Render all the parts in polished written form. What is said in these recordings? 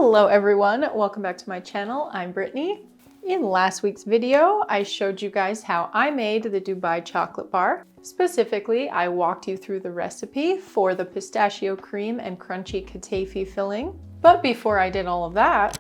Hello everyone, welcome back to my channel. I'm Brittnee. In last week's video, I showed you guys how I made the Dubai chocolate bar. Specifically, I walked you through the recipe for the pistachio cream and crunchy katafi filling. But before I did all of that,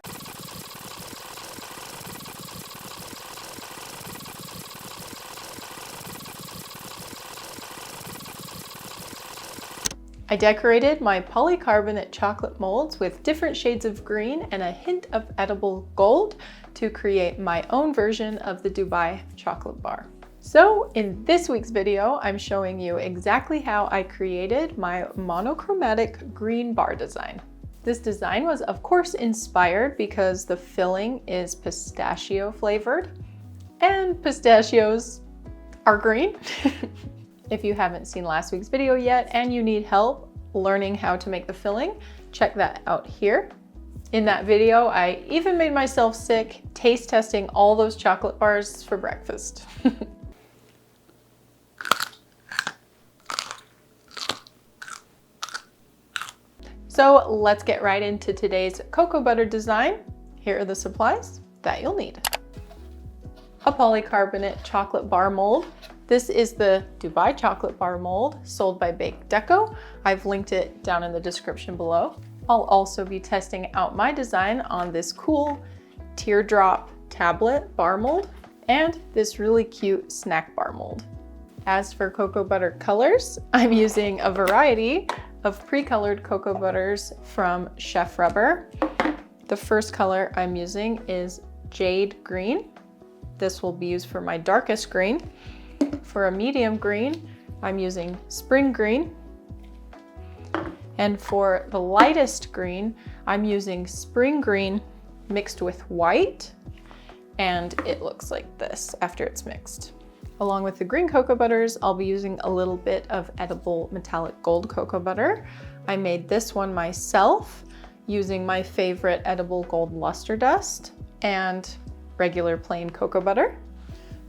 I decorated my polycarbonate chocolate molds with different shades of green and a hint of edible gold to create my own version of the Dubai chocolate bar. So in this week's video, I'm showing you exactly how I created my monochromatic green bar design. This design was of course inspired because the filling is pistachio flavored and pistachios are green. If you haven't seen last week's video yet and you need help learning how to make the filling, check that out here. In that video, I even made myself sick taste testing all those chocolate bars for breakfast. So let's get right into today's cocoa butter design. Here are the supplies that you'll need. A polycarbonate chocolate bar mold. This is the Dubai chocolate bar mold sold by Bake Deco. I've linked it down in the description below. I'll also be testing out my design on this cool teardrop tablet bar mold and this really cute snack bar mold. As for cocoa butter colors, I'm using a variety of pre-colored cocoa butters from Chef Rubber. The first color I'm using is Jade Green. This will be used for my darkest green. For a medium green, I'm using Spring Green. And for the lightest green, I'm using Spring Green mixed with white. And it looks like this after it's mixed. Along with the green cocoa butters, I'll be using a little bit of edible metallic gold cocoa butter. I made this one myself using my favorite edible gold luster dust and regular plain cocoa butter.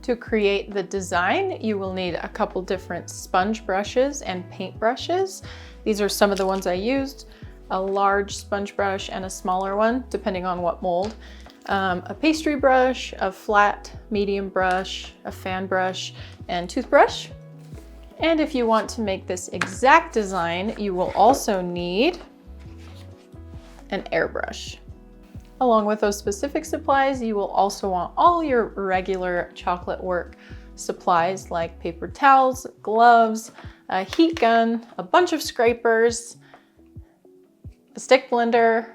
To create the design, you will need a couple different sponge brushes and paint brushes. These are some of the ones I used, a large sponge brush and a smaller one, depending on what mold. A pastry brush, a flat medium brush, a fan brush, and toothbrush. And if you want to make this exact design, you will also need an airbrush. Along with those specific supplies, you will also want all your regular chocolate work supplies like paper towels, gloves, a heat gun, a bunch of scrapers, a stick blender,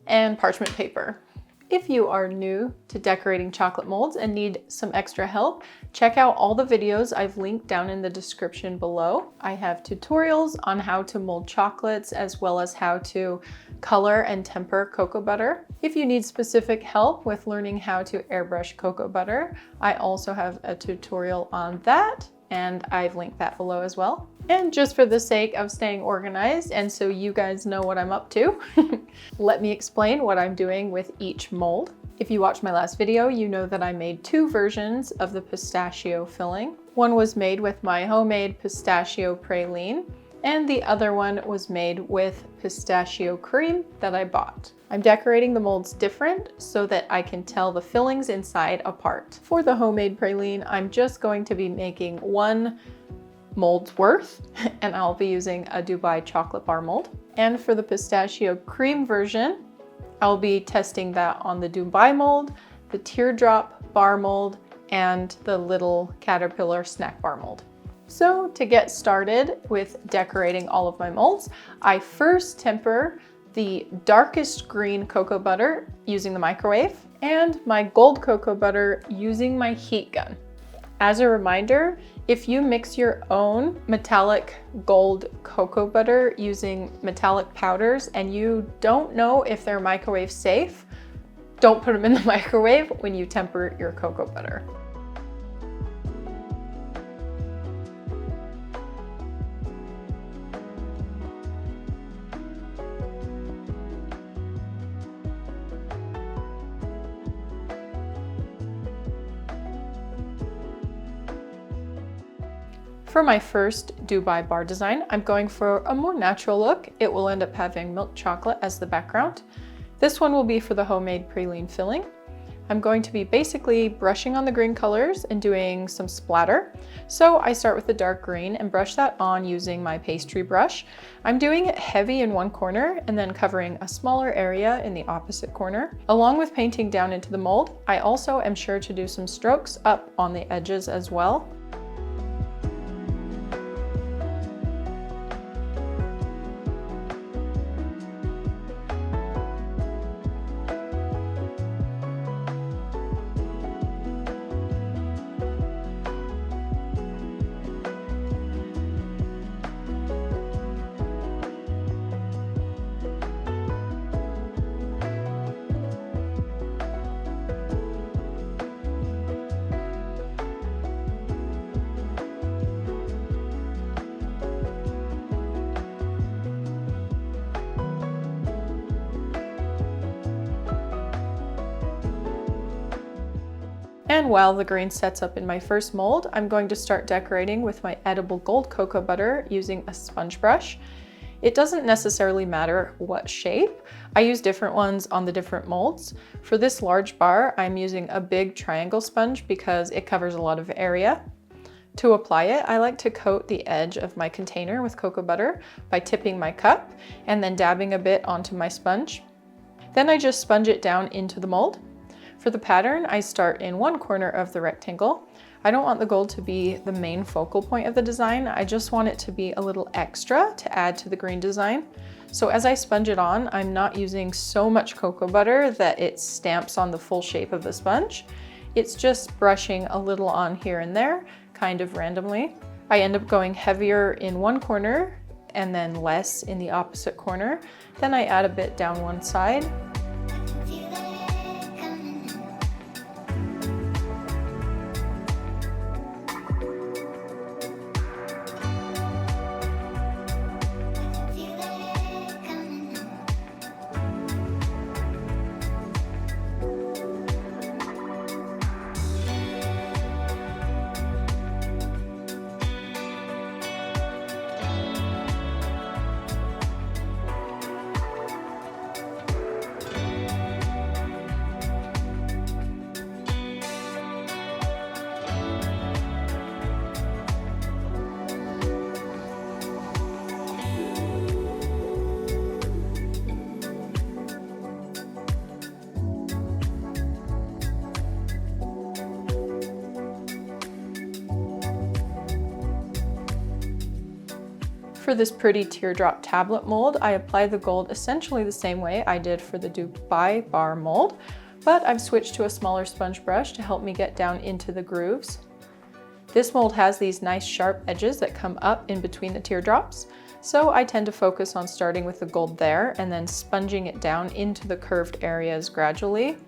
and parchment paper. If you are new to decorating chocolate molds and need some extra help, check out all the videos I've linked down in the description below. I have tutorials on how to mold chocolates as well as how to color and temper cocoa butter. If you need specific help with learning how to airbrush cocoa butter, I also have a tutorial on that, and I've linked that below as well. And just for the sake of staying organized and so you guys know what I'm up to, let me explain what I'm doing with each mold. If you watched my last video, you know that I made two versions of the pistachio filling. One was made with my homemade pistachio praline, and the other one was made with pistachio cream that I bought. I'm decorating the molds different so that I can tell the fillings inside apart. For the homemade praline, I'm just going to be making one mold's worth, and I'll be using a Dubai chocolate bar mold. And for the pistachio cream version, I'll be testing that on the Dubai mold, the teardrop bar mold, and the little caterpillar snack bar mold. So to get started with decorating all of my molds, I first temper the darkest green cocoa butter using the microwave and my gold cocoa butter using my heat gun. As a reminder, if you mix your own metallic gold cocoa butter using metallic powders and you don't know if they're microwave safe, don't put them in the microwave when you temper your cocoa butter. For my first Dubai bar design, I'm going for a more natural look. It will end up having milk chocolate as the background. This one will be for the homemade praline filling. I'm going to be basically brushing on the green colors and doing some splatter. So I start with the dark green and brush that on using my pastry brush. I'm doing it heavy in one corner and then covering a smaller area in the opposite corner. Along with painting down into the mold, I also am sure to do some strokes up on the edges as well. And while the green sets up in my first mold, I'm going to start decorating with my edible gold cocoa butter using a sponge brush. It doesn't necessarily matter what shape. I use different ones on the different molds. For this large bar, I'm using a big triangle sponge because it covers a lot of area. To apply it, I like to coat the edge of my container with cocoa butter by tipping my cup and then dabbing a bit onto my sponge. Then I just sponge it down into the mold. For the pattern, I start in one corner of the rectangle. I don't want the gold to be the main focal point of the design. I just want it to be a little extra to add to the green design. So as I sponge it on, I'm not using so much cocoa butter that it stamps on the full shape of the sponge. It's just brushing a little on here and there, kind of randomly. I end up going heavier in one corner and then less in the opposite corner. Then I add a bit down one side. For this pretty teardrop tablet mold, I apply the gold essentially the same way I did for the Dubai bar mold, but I've switched to a smaller sponge brush to help me get down into the grooves. This mold has these nice sharp edges that come up in between the teardrops, so I tend to focus on starting with the gold there and then sponging it down into the curved areas gradually.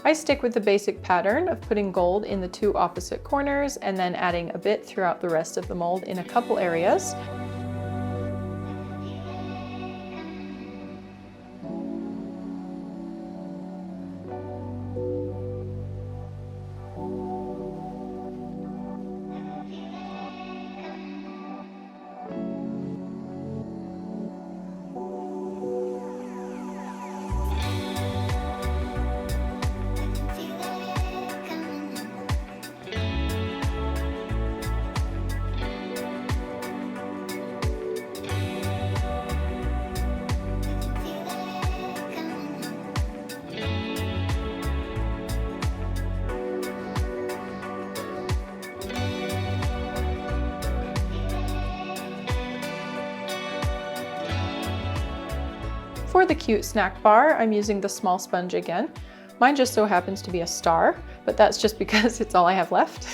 I stick with the basic pattern of putting gold in the two opposite corners and then adding a bit throughout the rest of the mold in a couple areas. For the cute snack bar, I'm using the small sponge again. Mine just so happens to be a star, but that's just because it's all I have left.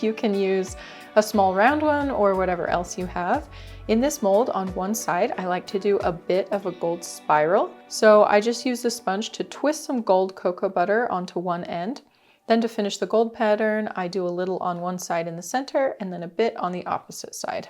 You can use a small round one or whatever else you have. In this mold, on one side, I like to do a bit of a gold spiral. So I just use the sponge to twist some gold cocoa butter onto one end. Then to finish the gold pattern, I do a little on one side in the center and then a bit on the opposite side.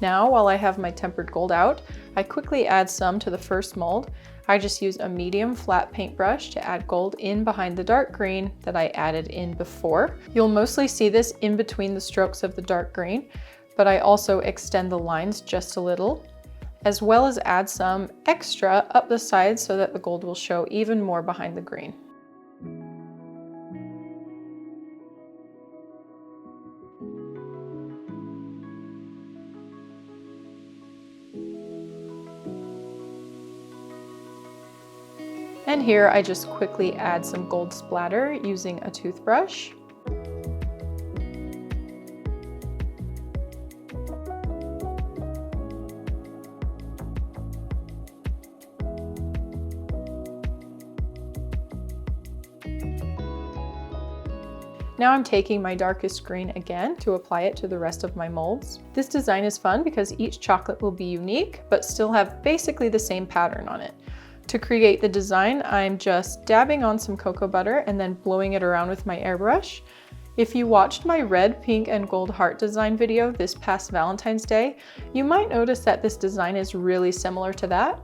Now, while I have my tempered gold out, I quickly add some to the first mold. I just use a medium flat paintbrush to add gold in behind the dark green that I added in before. You'll mostly see this in between the strokes of the dark green, but I also extend the lines just a little, as well as add some extra up the sides so that the gold will show even more behind the green. And here I just quickly add some gold splatter using a toothbrush. Now I'm taking my darkest green again to apply it to the rest of my molds. This design is fun because each chocolate will be unique, but still have basically the same pattern on it. To create the design, I'm just dabbing on some cocoa butter and then blowing it around with my airbrush. If you watched my red, pink, and gold heart design video this past Valentine's Day, you might notice that this design is really similar to that.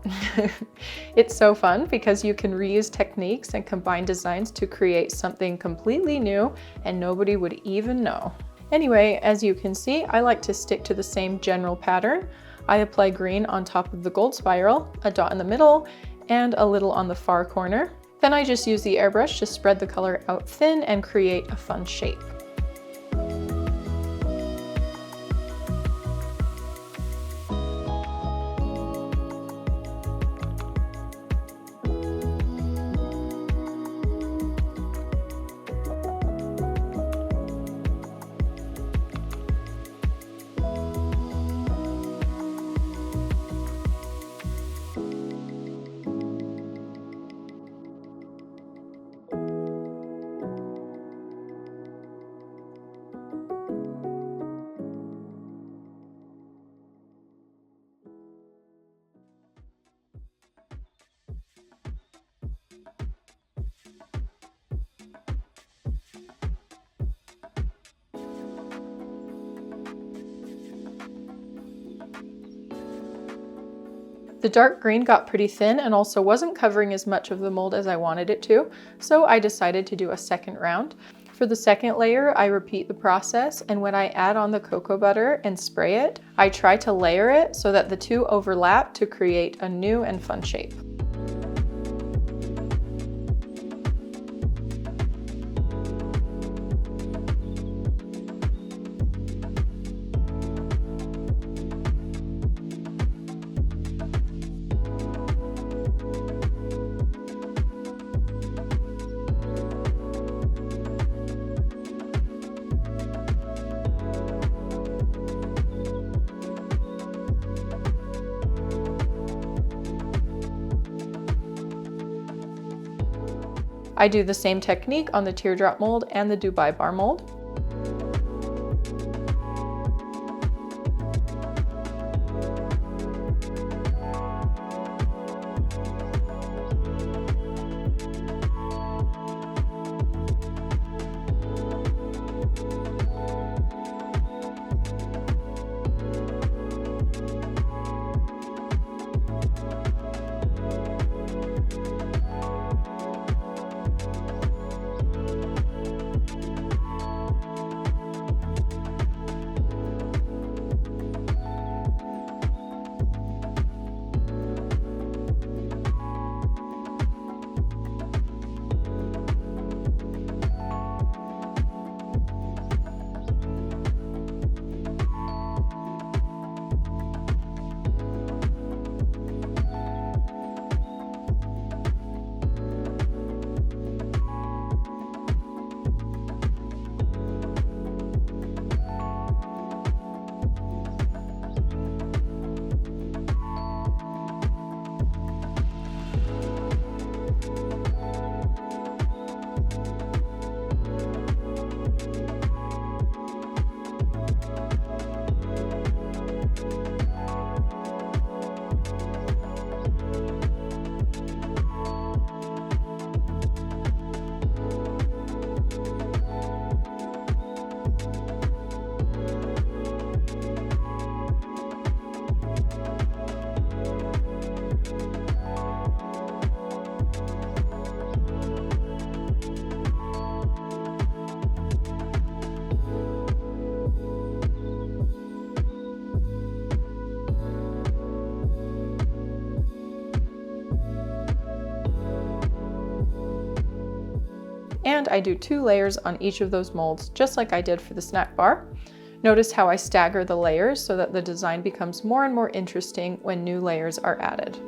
It's so fun because you can reuse techniques and combine designs to create something completely new and nobody would even know. Anyway, as you can see, I like to stick to the same general pattern. I apply green on top of the gold spiral, a dot in the middle, and a little on the far corner. Then I just use the airbrush to spread the color out thin and create a fun shape. The dark green got pretty thin and also wasn't covering as much of the mold as I wanted it to, so I decided to do a second round. For the second layer, I repeat the process, and when I add on the cocoa butter and spray it, I try to layer it so that the two overlap to create a new and fun shape. I do the same technique on the teardrop mold and the Dubai bar mold. and I do 2 layers on each of those molds, just like I did for the snack bar. Notice how I stagger the layers so that the design becomes more and more interesting when new layers are added.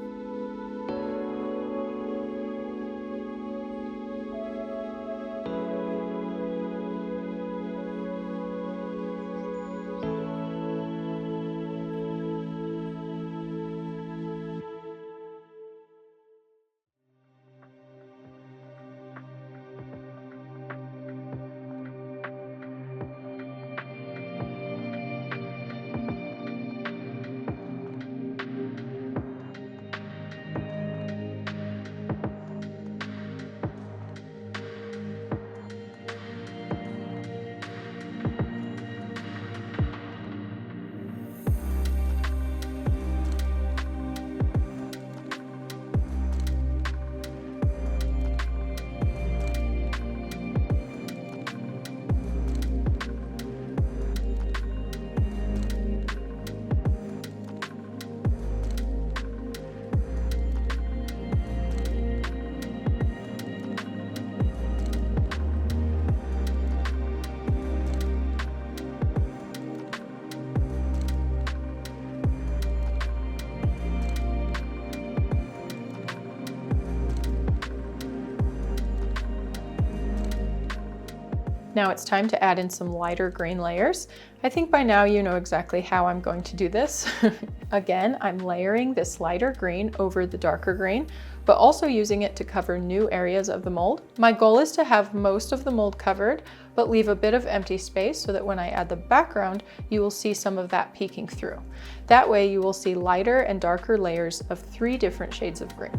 Now it's time to add in some lighter green layers. I think by now you know exactly how I'm going to do this. Again, I'm layering this lighter green over the darker green, but also using it to cover new areas of the mold. My goal is to have most of the mold covered, but leave a bit of empty space so that when I add the background, you will see some of that peeking through. That way you will see lighter and darker layers of 3 different shades of green.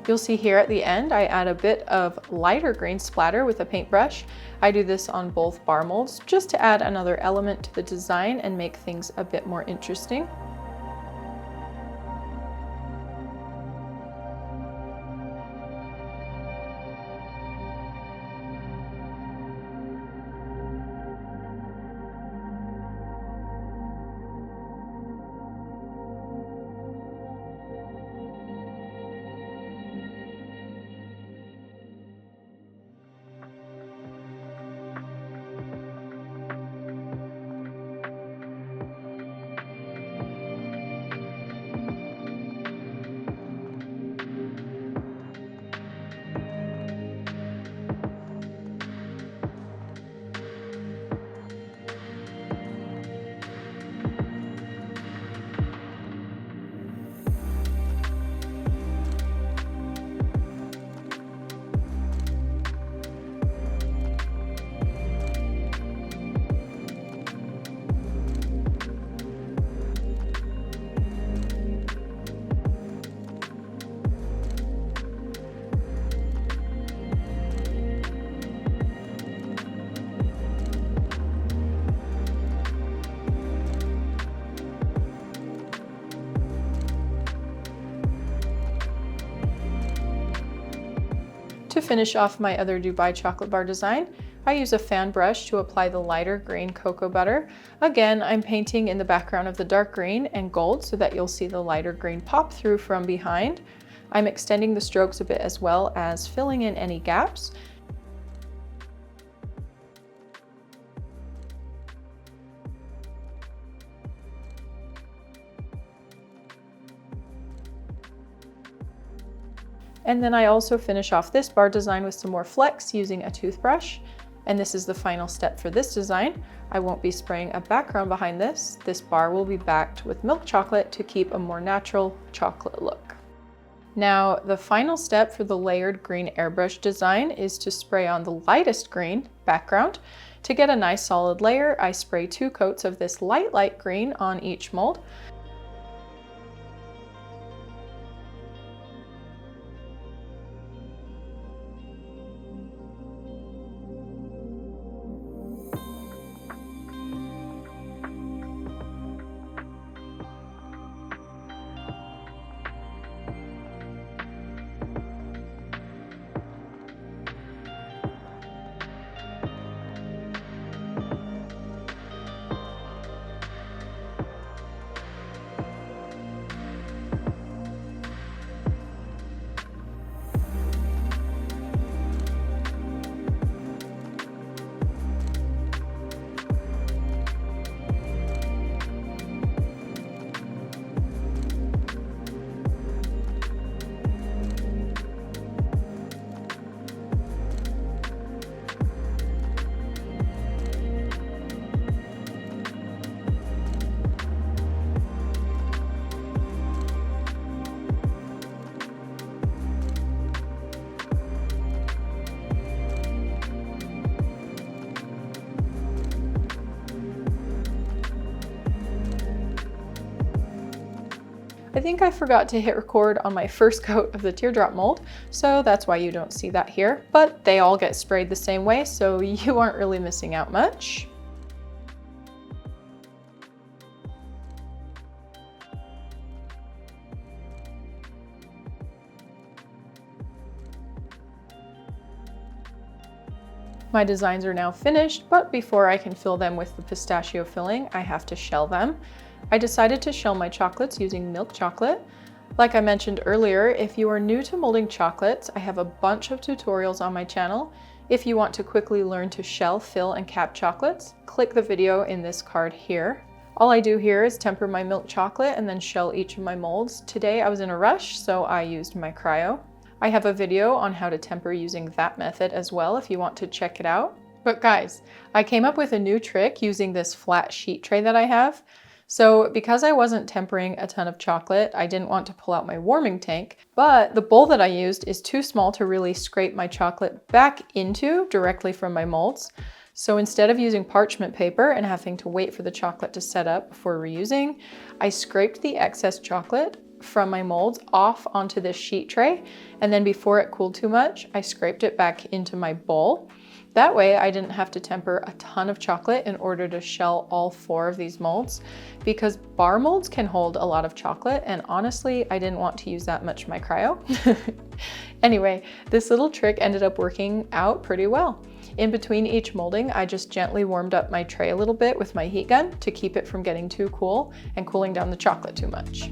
You'll see here at the end, I add a bit of lighter green splatter with a paintbrush. I do this on both bar molds just to add another element to the design and make things a bit more interesting. finish off my other Dubai chocolate bar design, I use a fan brush to apply the lighter green cocoa butter. Again, I'm painting in the background of the dark green and gold so that you'll see the lighter green pop through from behind. I'm extending the strokes a bit as well as filling in any gaps. And then I also finish off this bar design with some more flecks using a toothbrush. And this is the final step for this design. I won't be spraying a background behind this. This bar will be backed with milk chocolate to keep a more natural chocolate look. Now, the final step for the layered green airbrush design is to spray on the lightest green background. To get a nice solid layer, I spray 2 coats of this light green on each mold. I think I forgot to hit record on my first coat of the teardrop mold, so that's why you don't see that here, but they all get sprayed the same way, so you aren't really missing out much. My designs are now finished, but before I can fill them with the pistachio filling, I have to shell them. I decided to shell my chocolates using milk chocolate. Like I mentioned earlier, if you are new to molding chocolates, I have a bunch of tutorials on my channel. If you want to quickly learn to shell, fill, and cap chocolates, click the video in this card here. All I do here is temper my milk chocolate and then shell each of my molds. Today I was in a rush, so I used my cryo. I have a video on how to temper using that method as well if you want to check it out. But guys, I came up with a new trick using this flat sheet tray that I have. So because I wasn't tempering a ton of chocolate, I didn't want to pull out my warming tank, but the bowl that I used is too small to really scrape my chocolate back into directly from my molds. So instead of using parchment paper and having to wait for the chocolate to set up before reusing, I scraped the excess chocolate from my molds off onto this sheet tray, and then before it cooled too much, I scraped it back into my bowl. That way I didn't have to temper a ton of chocolate in order to shell all 4 of these molds, because bar molds can hold a lot of chocolate, and honestly, I didn't want to use that much in my cryo. Anyway, this little trick ended up working out pretty well. In between each molding, I just gently warmed up my tray a little bit with my heat gun to keep it from getting too cool and cooling down the chocolate too much.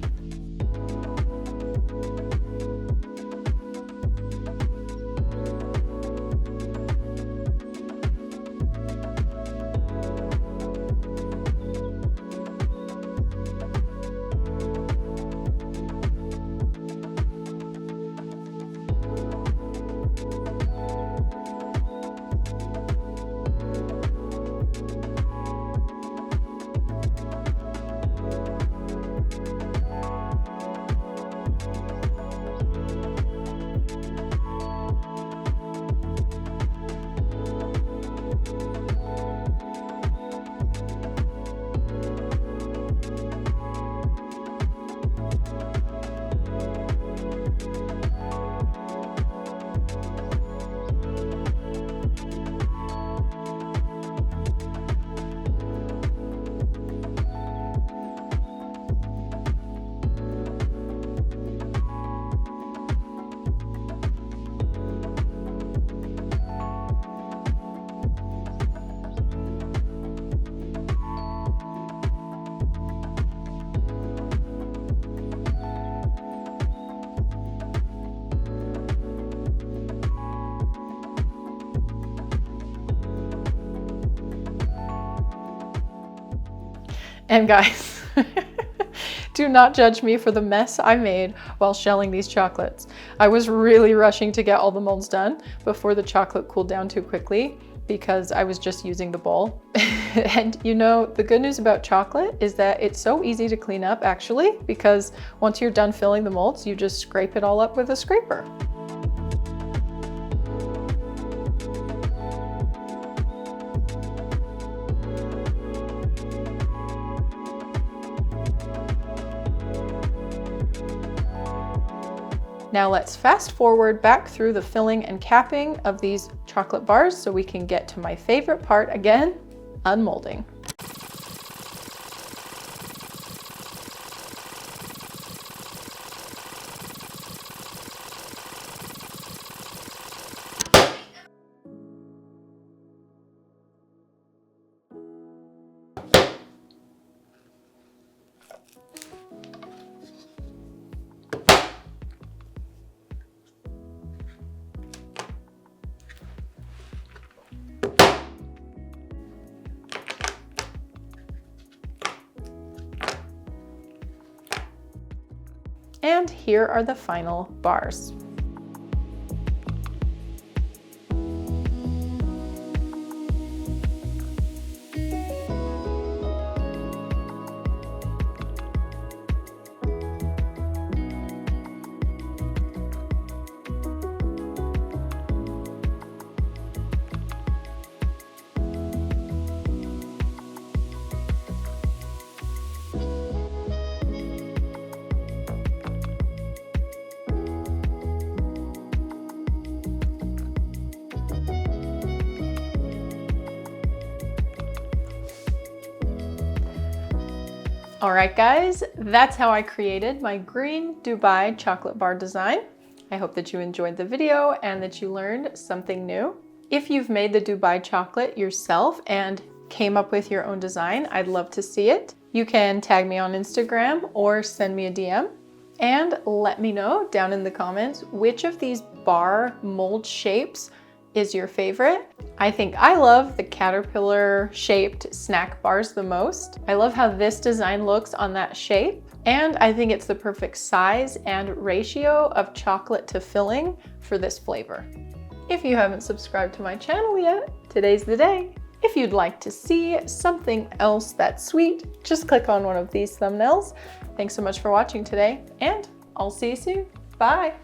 And guys, do not judge me for the mess I made while shelling these chocolates. I was really rushing to get all the molds done before the chocolate cooled down too quickly because I was just using the bowl. And you know, the good news about chocolate is that it's so easy to clean up actually, because once you're done filling the molds, you just scrape it all up with a scraper. Now let's fast forward back through the filling and capping of these chocolate bars so we can get to my favorite part again, unmolding. And here are the final bars. All right, guys, that's how I created my green Dubai chocolate bar design. I hope that you enjoyed the video and that you learned something new. If you've made the Dubai chocolate yourself and came up with your own design, I'd love to see it. You can tag me on Instagram or send me a DM and let me know down in the comments which of these bar mold shapes is your favorite. I think I love the caterpillar shaped snack bars the most. I love how this design looks on that shape, and I think it's the perfect size and ratio of chocolate to filling for this flavor. If you haven't subscribed to my channel yet, today's the day. If you'd like to see something else that's sweet, just click on one of these thumbnails. Thanks so much for watching today, and I'll see you soon. Bye.